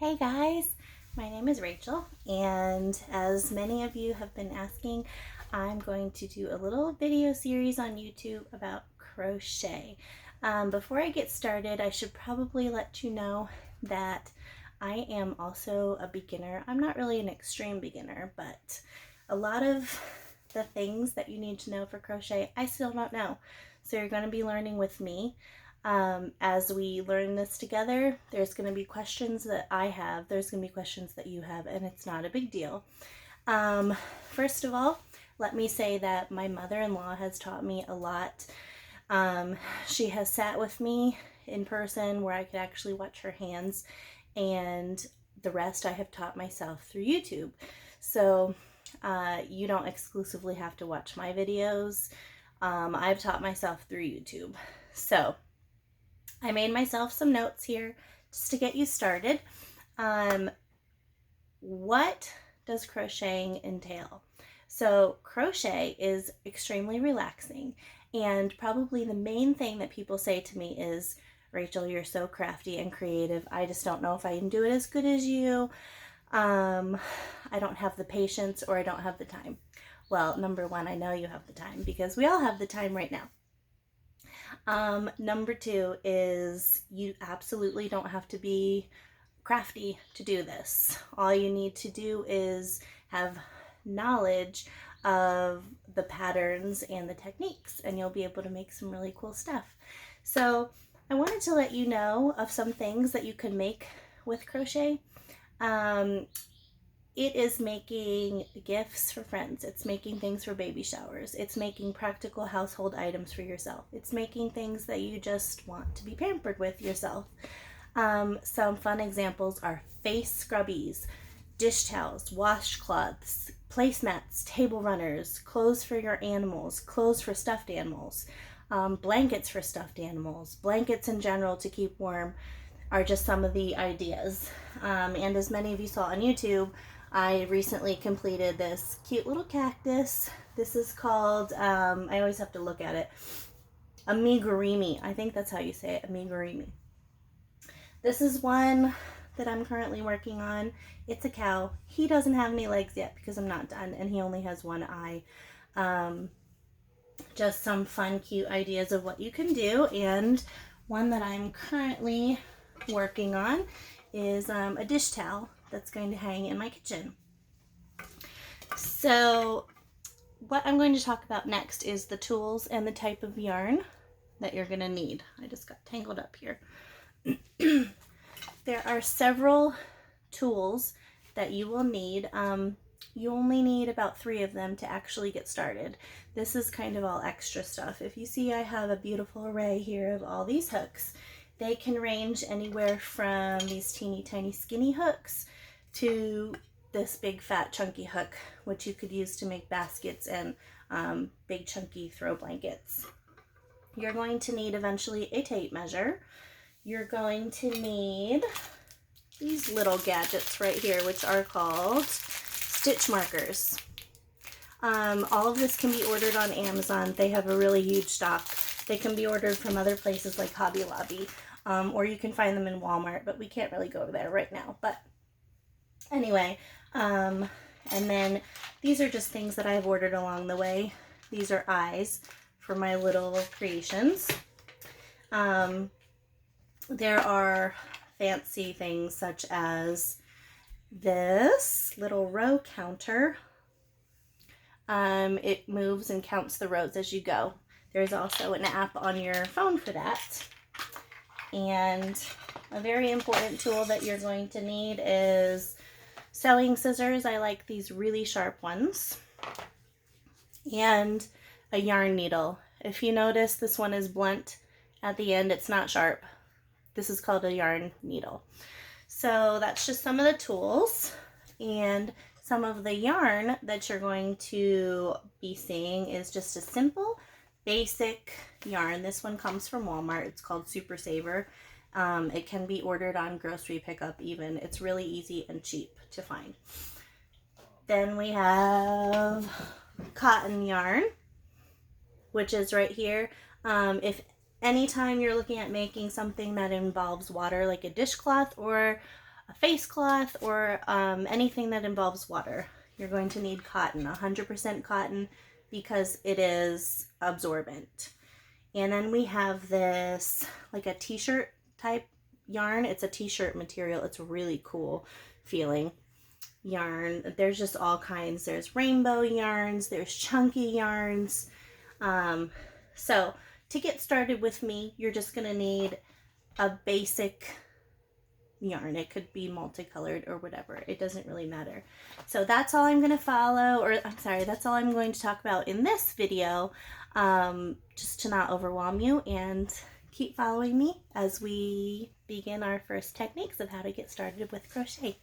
Hey guys, my name is Rachel, and as many of you have been asking, I'm going to do a little video series on YouTube about crochet. Before I get started, I should probably let you know that I am also a beginner. I'm not really an extreme beginner, but a lot of the things that you need to know for crochet, I still don't know. So you're going to be learning with me. As we learn this together, there's going to be questions that I have, there's going to be questions that you have, and it's not a big deal. First of all, let me say that my mother-in-law has taught me a lot. She has sat with me in person where I could actually watch her hands, and the rest I have taught myself through YouTube. So you don't exclusively have to watch my videos. I've taught myself through YouTube. So I made myself some notes here just to get you started. What does crocheting entail? So crochet is extremely relaxing, and probably the main thing that people say to me is, Rachel, you're so crafty and creative. I just don't know if I can do it as good as you. I don't have the patience, or I don't have the time. Well, number one, I know you have the time because we all have the time right now. Number two is you absolutely don't have to be crafty to do this. All you need to do is have knowledge of the patterns and the techniques, and you'll be able to make some really cool stuff. So I wanted to let you know of some things that you can make with crochet. It is making gifts for friends. It's making things for baby showers. It's making practical household items for yourself. It's making things that you just want to be pampered with yourself. Some fun examples are face scrubbies, dish towels, washcloths, placemats, table runners, clothes for your animals, clothes for stuffed animals, blankets for stuffed animals, blankets in general to keep warm are just some of the ideas. And as many of you saw on YouTube, I recently completed this cute little cactus. This is called, I always have to look at it, amigurumi. I think that's how you say it, amigurumi. This is one that I'm currently working on. It's a cow. He doesn't have any legs yet because I'm not done, and he only has one eye. Just some fun, cute ideas of what you can do, and one that I'm currently working on is a dish towel that's going to hang in my kitchen. So what I'm going to talk about next is the tools and the type of yarn that you're going to need. I just got tangled up here. There are several tools that you will need. You only need about 3 of them to actually get started. This is kind of all extra stuff. If you see, I have a beautiful array here of all these hooks. They can range anywhere from these teeny tiny skinny hooks to this big fat chunky hook, which you could use to make baskets and big chunky throw blankets. You're going to need eventually a tape measure. You're going to need these little gadgets right here, which are called stitch markers. All of this can be ordered on Amazon. They have a really huge stock. They can be ordered from other places like Hobby Lobby, or you can find them in Walmart, but we can't really go there right now. But anyway, and then these are just things that I've ordered along the way. These are eyes for my little creations. There are fancy things such as this little row counter. It moves and counts the rows as you go. There's also an app on your phone for that. And a very important tool that you're going to need is sewing scissors. I like these really sharp ones. And a yarn needle. If you notice, this one is blunt at the end. It's not sharp. This is called a yarn needle. So that's just some of the tools, and some of the yarn that you're going to be seeing is just a simple, basic yarn. This one comes from Walmart. It's called Super Saver. It can be ordered on grocery pickup even. It's really easy and cheap to find. Then we have cotton yarn, which is right here. If anytime you're looking at making something that involves water, like a dishcloth or a face cloth or anything that involves water. You're going to need cotton, 100% cotton, because it is absorbent. And then we have this like a t-shirt type yarn. It's a t-shirt material. It's really cool feeling yarn. There's just all kinds. There's rainbow yarns, there's chunky yarns. So to get started with me, you're just gonna need a basic yarn. It could be multicolored or whatever. It doesn't really matter. So that's all I'm going to follow, or I'm sorry, that's all I'm going to talk about in this video, just to not overwhelm you, and keep following me as we begin our first techniques of how to get started with crochet.